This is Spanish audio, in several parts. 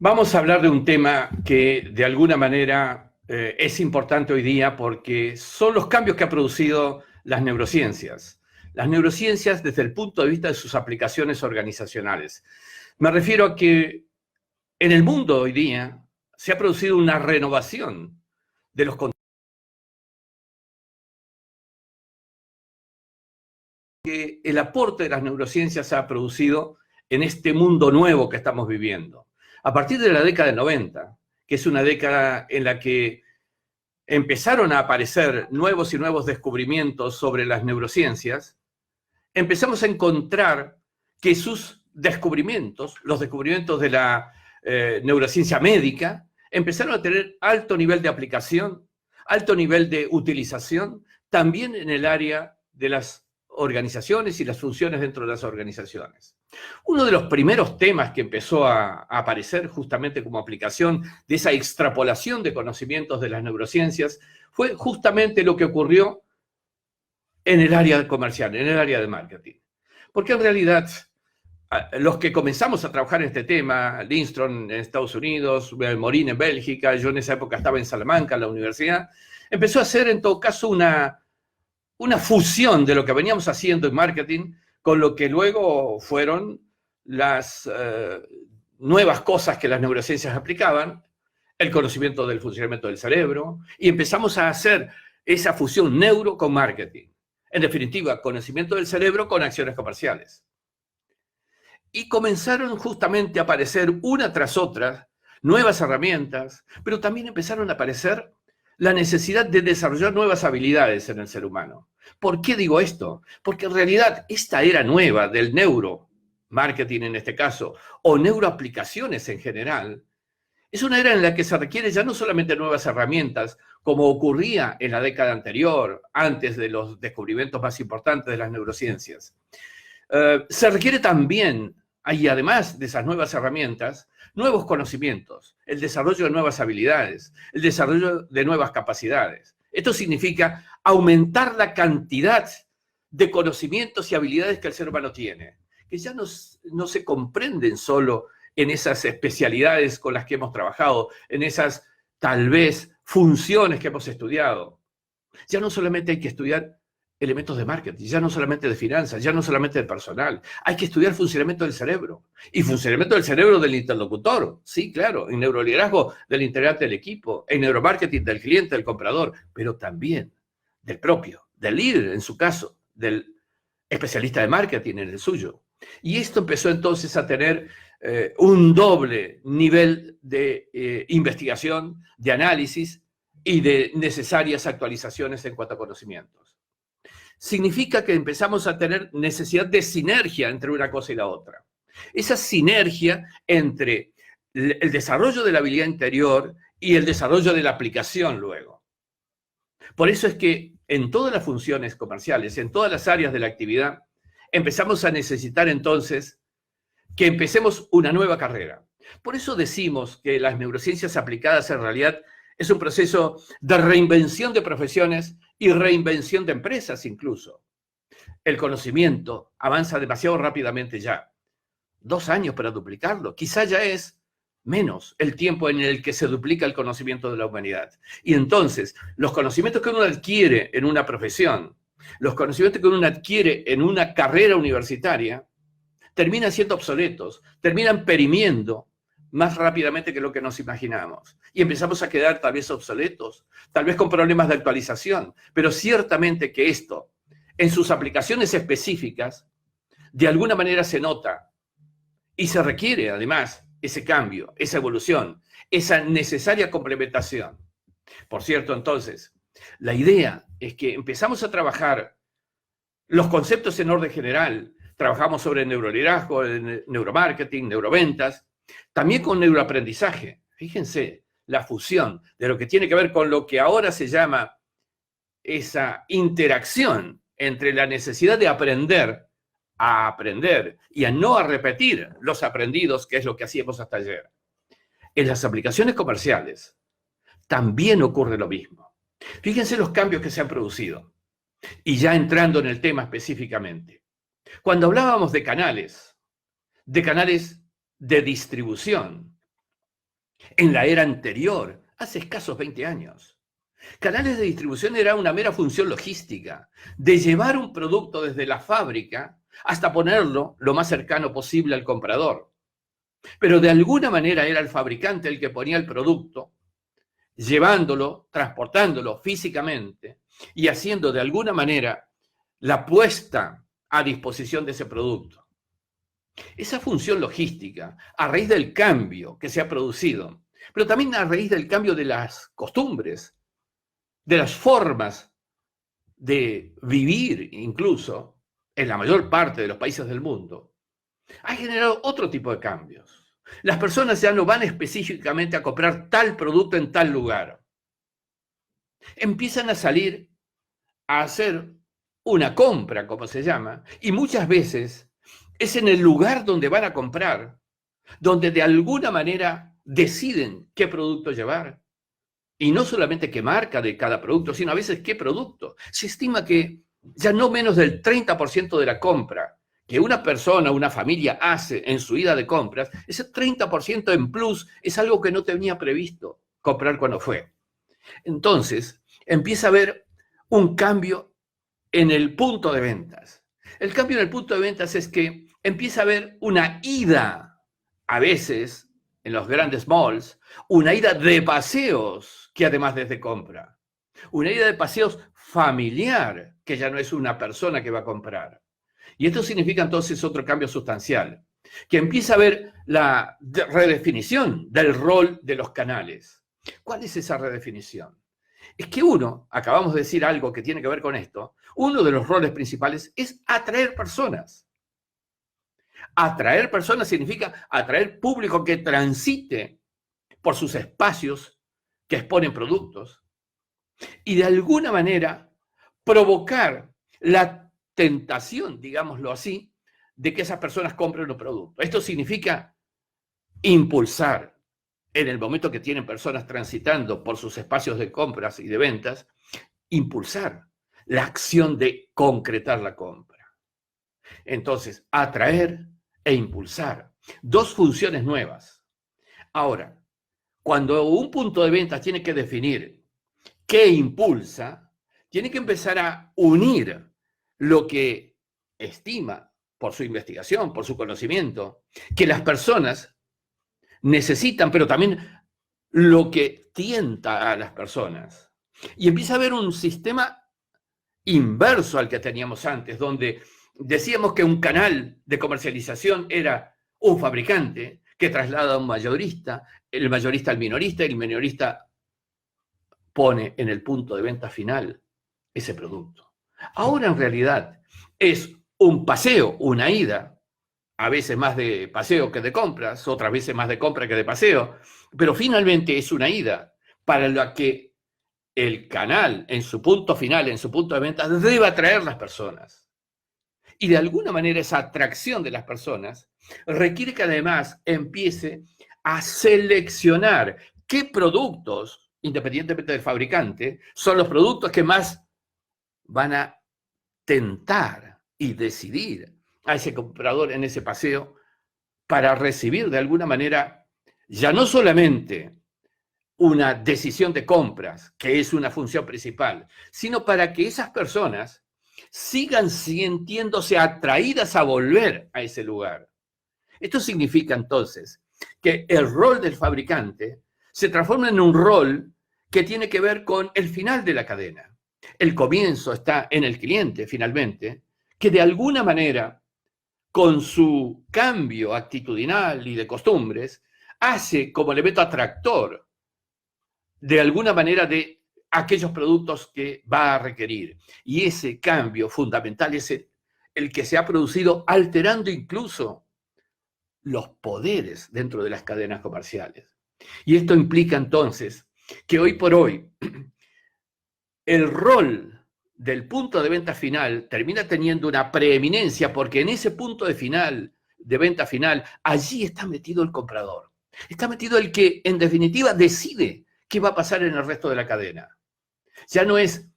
Vamos a hablar de un tema que de alguna manera es importante hoy día porque son los cambios que ha producido las neurociencias. Las neurociencias desde el punto de vista de sus aplicaciones organizacionales. Me refiero a que en el mundo hoy día se ha producido una renovación de los conceptos que el aporte de las neurociencias ha producido en este mundo nuevo que estamos viviendo. A partir de la década del 90, que es una década en la que empezaron a aparecer nuevos y nuevos descubrimientos sobre las neurociencias, empezamos a encontrar que sus descubrimientos, los descubrimientos de la neurociencia médica, empezaron a tener alto nivel de aplicación, alto nivel de utilización, también en el área de las organizaciones y las funciones dentro de las organizaciones. Uno de los primeros temas que empezó a aparecer justamente como aplicación de esa extrapolación de conocimientos de las neurociencias fue justamente lo que ocurrió en el área comercial, en el área de marketing. Porque en realidad los que comenzamos a trabajar en este tema, Lindström en Estados Unidos, Morin en Bélgica, yo en esa época estaba en Salamanca, en la universidad, empezó a hacer en todo caso una fusión de lo que veníamos haciendo en marketing con lo que luego fueron las nuevas cosas que las neurociencias aplicaban, el conocimiento del funcionamiento del cerebro, y empezamos a hacer esa fusión neuro con marketing. En definitiva, conocimiento del cerebro con acciones comerciales. Y comenzaron justamente a aparecer una tras otra nuevas herramientas, pero también empezaron a aparecer la necesidad de desarrollar nuevas habilidades en el ser humano. ¿Por qué digo esto? Porque en realidad esta era nueva del neuromarketing en este caso, o neuroaplicaciones en general, es una era en la que se requiere ya no solamente nuevas herramientas, como ocurría en la década anterior, antes de los descubrimientos más importantes de las neurociencias. Se requiere también, y además de esas nuevas herramientas, nuevos conocimientos, el desarrollo de nuevas habilidades, el desarrollo de nuevas capacidades. Esto significa aumentar la cantidad de conocimientos y habilidades que el ser humano tiene, que ya no se comprenden solo en esas especialidades con las que hemos trabajado, en esas, tal vez, funciones que hemos estudiado. Ya no solamente hay que estudiar elementos de marketing, ya no solamente de finanzas, ya no solamente de personal. Hay que estudiar funcionamiento del cerebro. Y funcionamiento del cerebro del interlocutor. Sí, claro, en neuroliderazgo del integrante del equipo, en neuromarketing del cliente, del comprador, pero también del propio, del líder en su caso, del especialista de marketing en el suyo. Y esto empezó entonces a tener un doble nivel de investigación, de análisis y de necesarias actualizaciones en cuanto a conocimientos. Significa que empezamos a tener necesidad de sinergia entre una cosa y la otra. Esa sinergia entre el desarrollo de la habilidad interior y el desarrollo de la aplicación luego. Por eso es que en todas las funciones comerciales, en todas las áreas de la actividad, empezamos a necesitar entonces que empecemos una nueva carrera. Por eso decimos que las neurociencias aplicadas en realidad es un proceso de reinvención de profesiones y reinvención de empresas incluso. El conocimiento avanza demasiado rápidamente ya. 2 años para duplicarlo. Quizá ya es menos el tiempo en el que se duplica el conocimiento de la humanidad. Y entonces, los conocimientos que uno adquiere en una profesión, los conocimientos que uno adquiere en una carrera universitaria, terminan siendo obsoletos, terminan perimiendo más rápidamente que lo que nos imaginamos. Y empezamos a quedar tal vez obsoletos, tal vez con problemas de actualización, pero ciertamente que esto, en sus aplicaciones específicas, de alguna manera se nota y se requiere además ese cambio, esa evolución, esa necesaria complementación. Por cierto, entonces, la idea es que empezamos a trabajar los conceptos en orden general. Trabajamos sobre neuroliderazgo, neuromarketing, neuroventas, también con neuroaprendizaje. Fíjense la fusión de lo que tiene que ver con lo que ahora se llama esa interacción entre la necesidad de aprender a aprender y a no a repetir los aprendidos, que es lo que hacíamos hasta ayer. En las aplicaciones comerciales también ocurre lo mismo. Fíjense los cambios que se han producido. Y ya entrando en el tema específicamente. Cuando hablábamos de canales de distribución, en la era anterior, hace escasos 20 años. Canales de distribución era una mera función logística, de llevar un producto desde la fábrica hasta ponerlo lo más cercano posible al comprador. Pero de alguna manera era el fabricante el que ponía el producto, llevándolo, transportándolo físicamente y haciendo de alguna manera la puesta a disposición de ese producto. Esa función logística, a raíz del cambio que se ha producido, pero también a raíz del cambio de las costumbres, de las formas de vivir incluso en la mayor parte de los países del mundo, ha generado otro tipo de cambios. Las personas ya no van específicamente a comprar tal producto en tal lugar. Empiezan a salir a hacer una compra, como se llama, y muchas veces es en el lugar donde van a comprar, donde de alguna manera deciden qué producto llevar. Y no solamente qué marca de cada producto, sino a veces qué producto. Se estima que ya no menos del 30% de la compra que una persona, una familia hace en su ida de compras, ese 30% en plus es algo que no tenía previsto comprar cuando fue. Entonces, empieza a haber un cambio en el punto de ventas. El cambio en el punto de ventas es que empieza a haber una ida, a veces, en los grandes malls, una ida de paseos que además es de compra. Una ida de paseos familiar, que ya no es una persona que va a comprar. Y esto significa entonces otro cambio sustancial, que empieza a haber la redefinición del rol de los canales. ¿Cuál es esa redefinición? Es que acabamos de decir algo que tiene que ver con esto, uno de los roles principales es atraer personas. Atraer personas significa atraer público que transite por sus espacios que exponen productos y de alguna manera provocar la tentación, digámoslo así, de que esas personas compren un producto. Esto significa impulsar, en el momento que tienen personas transitando por sus espacios de compras y de ventas, impulsar la acción de concretar la compra. Entonces, atraer e impulsar. Dos funciones nuevas. Ahora, cuando un punto de venta tiene que definir qué impulsa, tiene que empezar a unir lo que estima por su investigación, por su conocimiento, que las personas necesitan, pero también lo que tienta a las personas. Y empieza a haber un sistema inverso al que teníamos antes, donde decíamos que un canal de comercialización era un fabricante que traslada a un mayorista, el mayorista al minorista, y el minorista pone en el punto de venta final ese producto. Ahora en realidad es un paseo, una ida, a veces más de paseo que de compras, otras veces más de compra que de paseo, pero finalmente es una ida para la que el canal en su punto final, en su punto de venta, debe atraer las personas. Y de alguna manera esa atracción de las personas requiere que además empiece a seleccionar qué productos, independientemente del fabricante, son los productos que más van a tentar y decidir a ese comprador en ese paseo para recibir de alguna manera ya no solamente una decisión de compras, que es una función principal, sino para que esas personas sigan sintiéndose atraídas a volver a ese lugar. Esto significa entonces que el rol del fabricante se transforma en un rol que tiene que ver con el final de la cadena. El comienzo está en el cliente, finalmente, que de alguna manera, con su cambio actitudinal y de costumbres, hace como elemento atractor, de alguna manera, de aquellos productos que va a requerir. Y ese cambio fundamental es el que se ha producido alterando incluso los poderes dentro de las cadenas comerciales. Y esto implica entonces que hoy por hoy el rol del punto de venta final termina teniendo una preeminencia porque en ese punto de venta final, allí está metido el comprador. Está metido el que en definitiva decide qué va a pasar en el resto de la cadena. Ya no es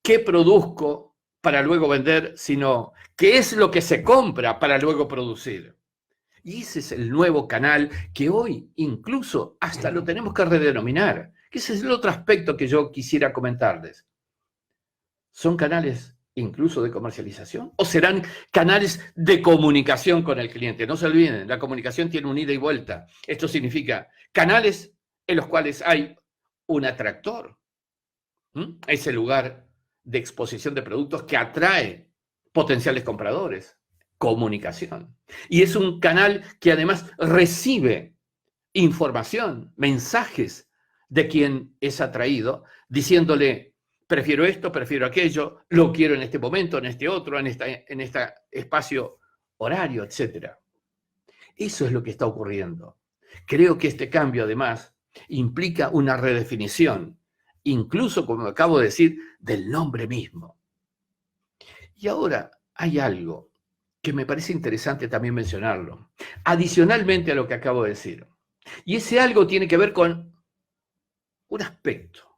qué produzco para luego vender, sino qué es lo que se compra para luego producir. Y ese es el nuevo canal que hoy incluso hasta lo tenemos que redenominar. Que ese es el otro aspecto que yo quisiera comentarles. ¿Son canales incluso de comercialización? ¿O serán canales de comunicación con el cliente? No se olviden, la comunicación tiene un ida y vuelta. Esto significa canales en los cuales hay un atractor. Ese lugar de exposición de productos que atrae potenciales compradores. Comunicación. Y es un canal que además recibe información, mensajes de quien es atraído, diciéndole, prefiero esto, prefiero aquello, lo quiero en este momento, en este otro, en este espacio horario, etc. Eso es lo que está ocurriendo. Creo que este cambio, además, implica una redefinición, incluso, como acabo de decir, del nombre mismo. Y ahora hay algo que me parece interesante también mencionarlo, adicionalmente a lo que acabo de decir. Y ese algo tiene que ver con un aspecto.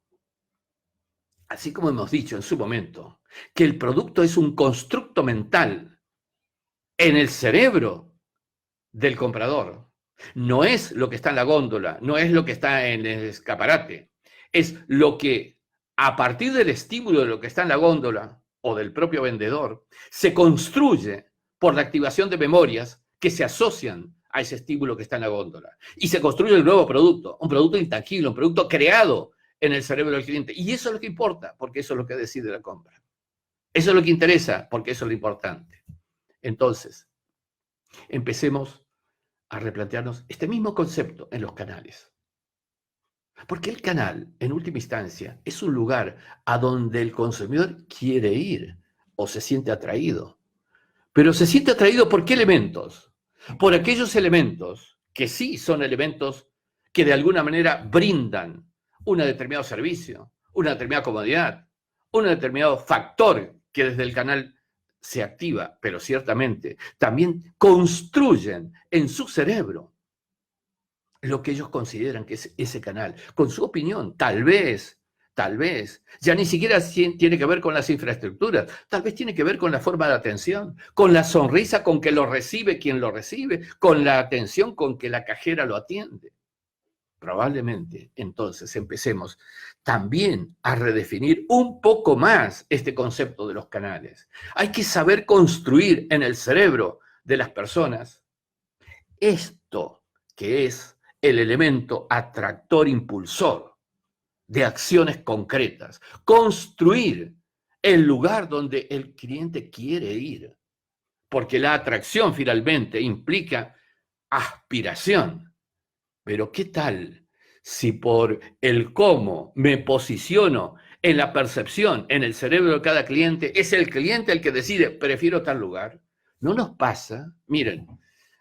Así como hemos dicho en su momento, que el producto es un constructo mental en el cerebro del comprador. No es lo que está en la góndola, no es lo que está en el escaparate. Es lo que, a partir del estímulo de lo que está en la góndola o del propio vendedor, se construye por la activación de memorias que se asocian a ese estímulo que está en la góndola. Y se construye el nuevo producto, un producto intangible, un producto creado en el cerebro del cliente. Y eso es lo que importa, porque eso es lo que decide la compra. Eso es lo que interesa, porque eso es lo importante. Entonces, empecemos a replantearnos este mismo concepto en los canales. Porque el canal, en última instancia, es un lugar a donde el consumidor quiere ir o se siente atraído. Pero se siente atraído ¿por qué elementos? Por aquellos elementos que sí son elementos que de alguna manera brindan un determinado servicio, una determinada comodidad, un determinado factor que desde el canal se activa, pero ciertamente también construyen en su cerebro lo que ellos consideran que es ese canal, con su opinión, tal vez, ya ni siquiera tiene que ver con las infraestructuras, tal vez tiene que ver con la forma de atención, con la sonrisa con que lo recibe quien lo recibe, con la atención con que la cajera lo atiende. Probablemente, entonces, empecemos también a redefinir un poco más este concepto de los canales. Hay que saber construir en el cerebro de las personas esto que es el elemento atractor impulsor de acciones concretas. Construir el lugar donde el cliente quiere ir. Porque la atracción finalmente implica aspiración. Pero ¿qué tal si por el cómo me posiciono en la percepción, en el cerebro de cada cliente, es el cliente el que decide, prefiero tal lugar? ¿No nos pasa? Miren,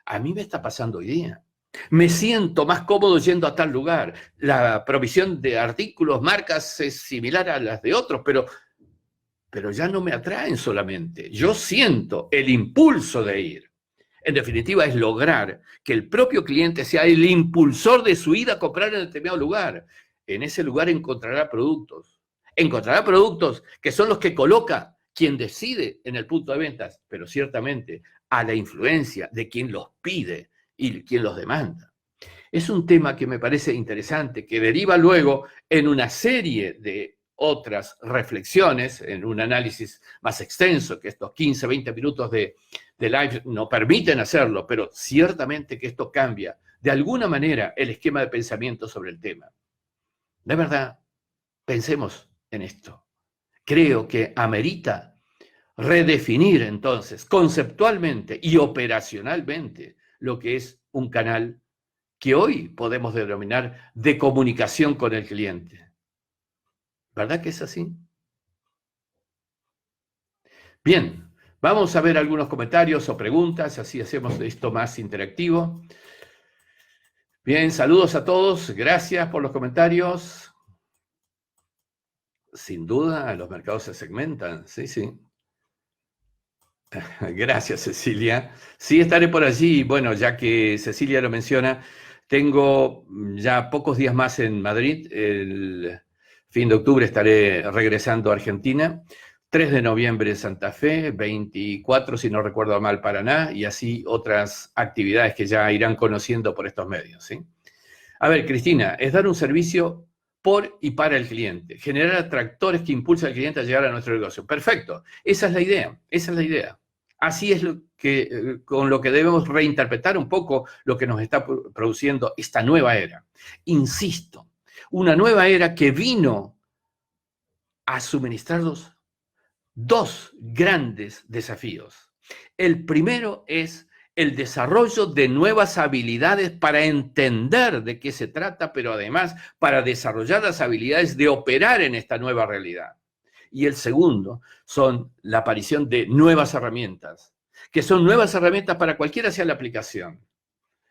a mí me está pasando hoy día. Me siento más cómodo yendo a tal lugar. La provisión de artículos, marcas es similar a las de otros, pero ya no me atraen solamente. Yo siento el impulso de ir. En definitiva, es lograr que el propio cliente sea el impulsor de su ida a comprar en determinado lugar. En ese lugar encontrará productos. Encontrará productos que son los que coloca quien decide en el punto de ventas, pero ciertamente a la influencia de quien los pide y quien los demanda. Es un tema que me parece interesante, que deriva luego en una serie de otras reflexiones, en un análisis más extenso, que estos 15, 20 minutos de live no permiten hacerlo, pero ciertamente que esto cambia de alguna manera el esquema de pensamiento sobre el tema. De verdad, pensemos en esto. Creo que amerita redefinir entonces conceptualmente y operacionalmente lo que es un canal que hoy podemos denominar de comunicación con el cliente. ¿Verdad que es así? Bien, vamos a ver algunos comentarios o preguntas, así hacemos esto más interactivo. Bien, saludos a todos, gracias por los comentarios. Sin duda, los mercados se segmentan, sí, sí. Gracias, Cecilia. Sí, estaré por allí. Bueno, ya que Cecilia lo menciona, tengo ya pocos días más en Madrid. El fin de octubre estaré regresando a Argentina. 3 de noviembre Santa Fe, 24, si no recuerdo mal, Paraná, y así otras actividades que ya irán conociendo por estos medios, ¿sí? A ver, Cristina, es dar un servicio por y para el cliente, generar atractores que impulsen al cliente a llegar a nuestro negocio. Perfecto, esa es la idea, esa es la idea. Así es con lo que debemos reinterpretar un poco lo que nos está produciendo esta nueva era. Insisto, una nueva era que vino a suministrarnos dos grandes desafíos. El primero es el desarrollo de nuevas habilidades para entender de qué se trata, pero además para desarrollar las habilidades de operar en esta nueva realidad. Y el segundo son la aparición de nuevas herramientas, que son nuevas herramientas para cualquiera sea la aplicación.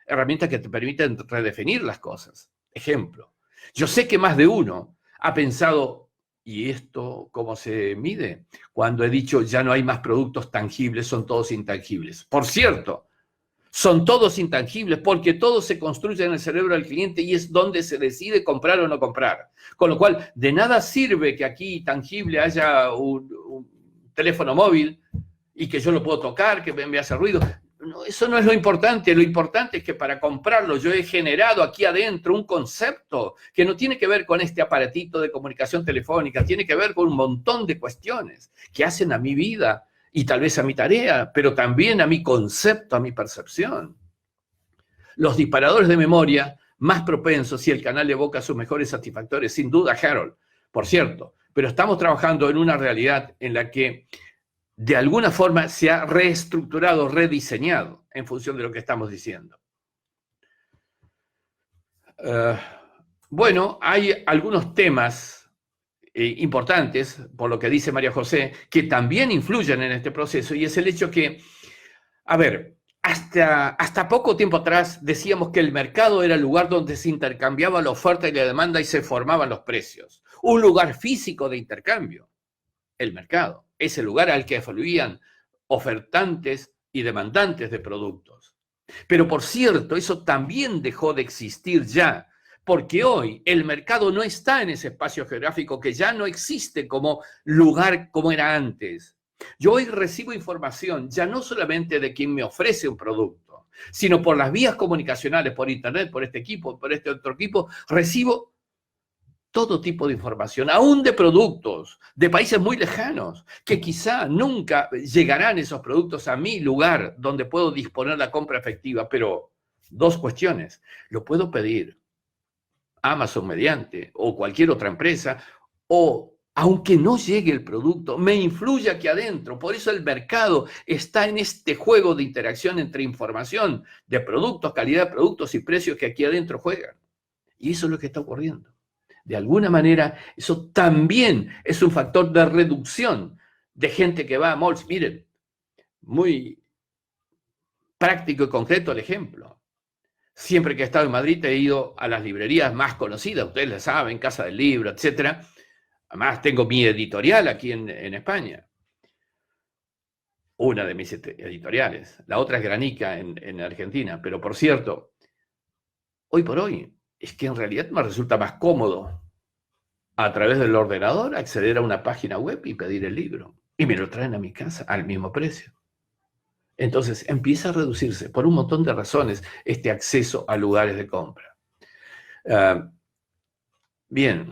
Herramientas que te permiten redefinir las cosas. Ejemplo, yo sé que más de uno ha pensado, ¿y esto cómo se mide? Cuando he dicho ya no hay más productos tangibles, son todos intangibles. Por cierto, son todos intangibles porque todo se construye en el cerebro del cliente y es donde se decide comprar o no comprar. Con lo cual, de nada sirve que aquí tangible haya un teléfono móvil y que yo lo puedo tocar, que me hace ruido. No, eso no es lo importante es que para comprarlo yo he generado aquí adentro un concepto que no tiene que ver con este aparatito de comunicación telefónica, tiene que ver con un montón de cuestiones que hacen a mi vida y tal vez a mi tarea, pero también a mi concepto, a mi percepción. Los disparadores de memoria más propensos si el canal evoca sus mejores satisfactores, sin duda Harold, por cierto, pero estamos trabajando en una realidad en la que de alguna forma se ha reestructurado, rediseñado en función de lo que estamos diciendo. Bueno, hay algunos temas importantes, por lo que dice María José, que también influyen en este proceso, y es el hecho que, a ver, hasta poco tiempo atrás decíamos que el mercado era el lugar donde se intercambiaba la oferta y la demanda y se formaban los precios. Un lugar físico de intercambio, el mercado. Es el lugar al que fluían ofertantes y demandantes de productos. Pero por cierto, eso también dejó de existir ya, porque hoy el mercado no está en ese espacio geográfico que ya no existe como lugar como era antes. Yo hoy recibo información ya no solamente de quien me ofrece un producto, sino por las vías comunicacionales, por internet, por este equipo, por este otro equipo, recibo todo tipo de información, aún de productos de países muy lejanos, que quizá nunca llegarán esos productos a mi lugar donde puedo disponer la compra efectiva, pero dos cuestiones, lo puedo pedir Amazon mediante o cualquier otra empresa, o aunque no llegue el producto, me influye aquí adentro. Por eso el mercado está en este juego de interacción entre información de productos, calidad de productos y precios que aquí adentro juegan. Y eso es lo que está ocurriendo. De alguna manera, eso también es un factor de reducción de gente que va a malls. Miren, muy práctico y concreto el ejemplo. Siempre que he estado en Madrid he ido a las librerías más conocidas, ustedes lo saben, Casa del Libro, etc. Además, tengo mi editorial aquí en España. Una de mis editoriales. La otra es Granica en Argentina. Pero, por cierto, hoy por hoy, es que en realidad me resulta más cómodo a través del ordenador acceder a una página web y pedir el libro. Y me lo traen a mi casa al mismo precio. Entonces empieza a reducirse por un montón de razones este acceso a lugares de compra. Bien.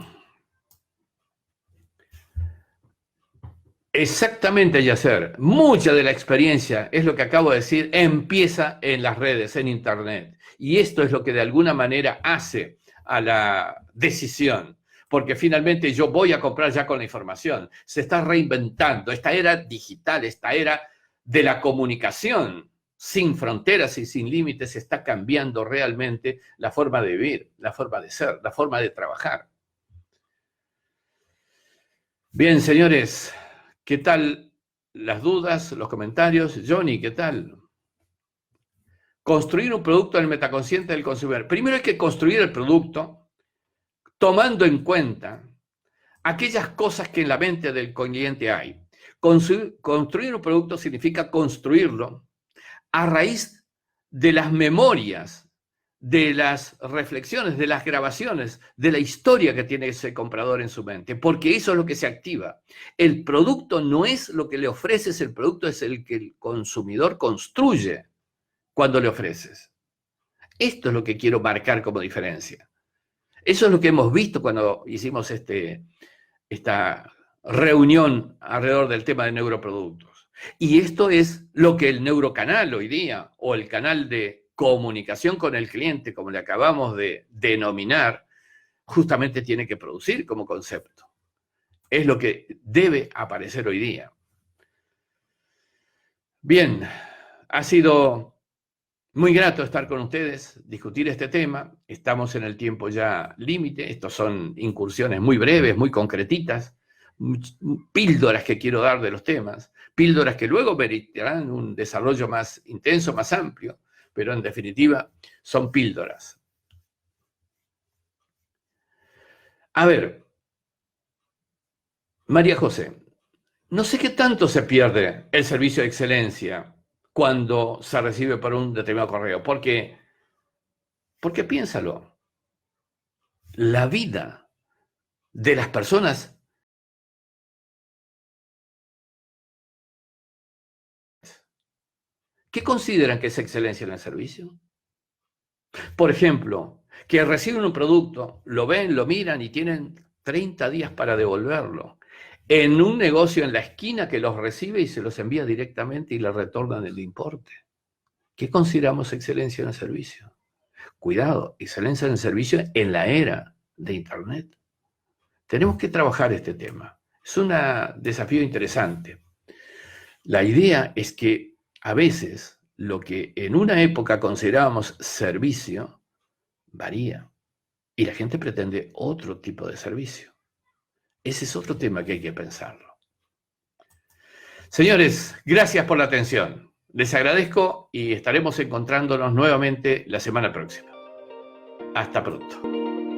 Exactamente, Yasser. Mucha de la experiencia, es lo que acabo de decir, empieza en las redes, en Internet. Y esto es lo que de alguna manera hace a la decisión. Porque finalmente yo voy a comprar ya con la información. Se está reinventando esta era digital, esta era de la comunicación sin fronteras y sin límites. Está cambiando realmente la forma de vivir, la forma de ser, la forma de trabajar. Bien, señores, ¿qué tal las dudas, los comentarios? Johnny, ¿qué tal? Construir un producto en el metaconsciente del consumidor. Primero hay que construir el producto tomando en cuenta aquellas cosas que en la mente del cliente hay. Construir un producto significa construirlo a raíz de las memorias de las reflexiones, de las grabaciones, de la historia que tiene ese comprador en su mente, porque eso es lo que se activa. El producto no es lo que le ofreces, el producto es el que el consumidor construye cuando le ofreces. Esto es lo que quiero marcar como diferencia. Eso es lo que hemos visto cuando hicimos esta reunión alrededor del tema de neuroproductos. Y esto es lo que el neurocanal hoy día, o el canal de comunicación con el cliente, como le acabamos de denominar, justamente tiene que producir como concepto. Es lo que debe aparecer hoy día. Bien, ha sido muy grato estar con ustedes, discutir este tema. Estamos en el tiempo ya límite. Estos son incursiones muy breves, muy concretitas, píldoras que quiero dar de los temas, píldoras que luego meritarán un desarrollo más intenso, más amplio, pero en definitiva son píldoras. A ver, María José, no sé qué tanto se pierde el servicio de excelencia cuando se recibe por un determinado correo, porque piénsalo, la vida de las personas ¿qué consideran que es excelencia en el servicio? Por ejemplo, que reciben un producto, lo ven, lo miran y tienen 30 días para devolverlo. En un negocio en la esquina que los recibe y se los envía directamente y le retornan el importe. ¿Qué consideramos excelencia en el servicio? Cuidado, excelencia en el servicio en la era de Internet. Tenemos que trabajar este tema. Es un desafío interesante. La idea es que a veces lo que en una época considerábamos servicio varía y la gente pretende otro tipo de servicio. Ese es otro tema que hay que pensarlo. Señores, gracias por la atención. Les agradezco y estaremos encontrándonos nuevamente la semana próxima. Hasta pronto.